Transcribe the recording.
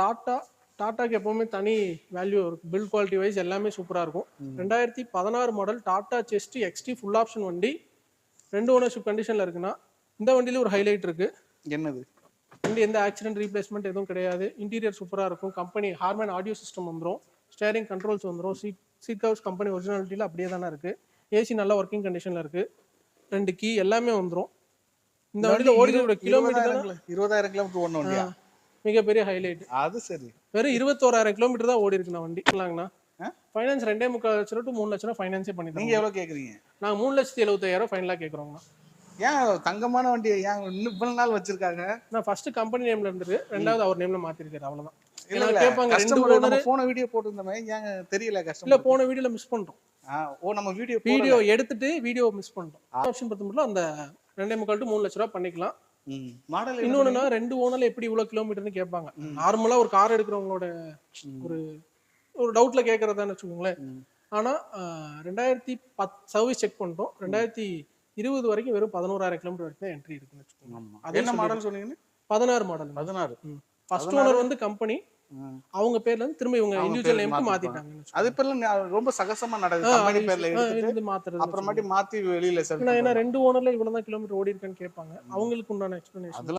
Tata டாட்டாக்கு எப்பவுமே தனி value இருக்கும். பில்ட் குவாலிட்டி வைஸ் எல்லாமே சூப்பராக இருக்கும். 2016 model tata chest XT full option வண்டி, 2 ஓனர்ஷிப் கண்டிஷனில் இருக்குன்னா இந்த வண்டியில ஒரு ஹைலைட் இருக்கு. என்னது? வண்டி எந்த ஆக்சிடென்ட் ரீப்ளேஸ்மெண்ட் எதுவும் கிடையாது. இன்டீரியர் சூப்பராக இருக்கும். கம்பெனி ஹார்மேன் ஆடியோ சிஸ்டம் வந்துடும். ஸ்டேரிங் கண்ட்ரோல்ஸ் வந்துடும். சீட் கவர்ஸ் கம்பெனி ஒரிஜினாலிட்டியில் அப்படியே தானே இருக்குது. ஏசி நல்லா ஒர்க்கிங் கண்டிஷனில் இருக்குது. 2 கீ எல்லாமே வந்துடும். இந்த வண்டியில் ஓடிக்கிற கிலோமீட்டர் 20,000 கிலோமீட்டர் ஓடணும் வண்டியா? மிகப்பெரிய ஹைலைட். அது சரி. வெறும் 21,000 கிலோமீட்டர் தான் ஓடி இருக்குண்ணா வண்டி. இல்லைங்கண்ணா, ஃபைனான்ஸ் 2.25 லட்சம் டு 3 லட்சம் ரூபா ஃபைனான்ஸே பண்ணி தரோம். நீங்க எவ்வளவு கேக்குறீங்க? நாங்கள் 3,75,000 ஃபைனலாக கேட்குறோங்கண்ணா. ஏன் தங்கமான வண்டியை ஏன் இன்னும் இவ்வளவு நாள் வச்சிருக்காங்க? நான் ஃபர்ஸ்ட் கம்பெனி நேம்ல இருந்தது, ரெண்டாவது அவர் நேம்ல மாத்திருக்காரு, அவ்வளவுதான். இல்ல கேட்பாங்க ரெண்டு கஸ்டமர் நம்ம ஓனர். போன வீடியோ போட்டுருந்தோமே, ஏன் தெரியல இல்ல, கஸ்டமர்? போன வீடியோல மிஸ் பண்ணிட்டோம். ஓ நம்ம வீடியோ எடுத்துட்டு வீடியோ மிஸ் பண்ணிட்டோம். ஆப்ஷன் பத்தி மட்டும் அந்த 2.25 டு 3 லட்சம் ரூபாய் பண்ணிக்கலாம். மாடல் இன்னொன்னா 2 ஓனர்ல எப்படி இவ்வளவு கிலோமீட்டர்னு கேட்பாங்க. நார்மலா ஒரு கார் எடுக்கிறவங்களோட ஒரு ஒரு டவுட்ல கேட்கறதான்னு வச்சுக்கோங்களேன். ஆனா 2010 சர்வீஸ் செக் பண்ணிட்டோம். 2020 வரைக்கும் வெறும் 11,000 கிலோமீட்டர் வரைக்கும் தான் என்ட்ரி இருக்குன்னு வச்சுக்கோங்க. அது என்ன மாடல் சொன்னீங்க? 16 மாடல். 16. ஃபர்ஸ்ட் ஓனர் வந்து கம்பெனி, அவங்க பேர்ல இருந்து திரும்ப இவங்க இண்டிவிஜுவல் நேம்க்கு மாத்திட்டாங்க. அது பேர்ல ரொம்ப சகசமா நடக்குது. கம்பெனி பேர்ல எடுத்துட்டு மாத்துறது அப்புறமாட்டி மாத்தி வெளியில ஏன்னா 2 ஓனர்ல இவ்வளவு தான் கிலோமீட்டர் ஓடி இருக்குன்னு கேட்பாங்க. அவங்களுக்கு உண்டான எக்ஸ்பிளனேஷன்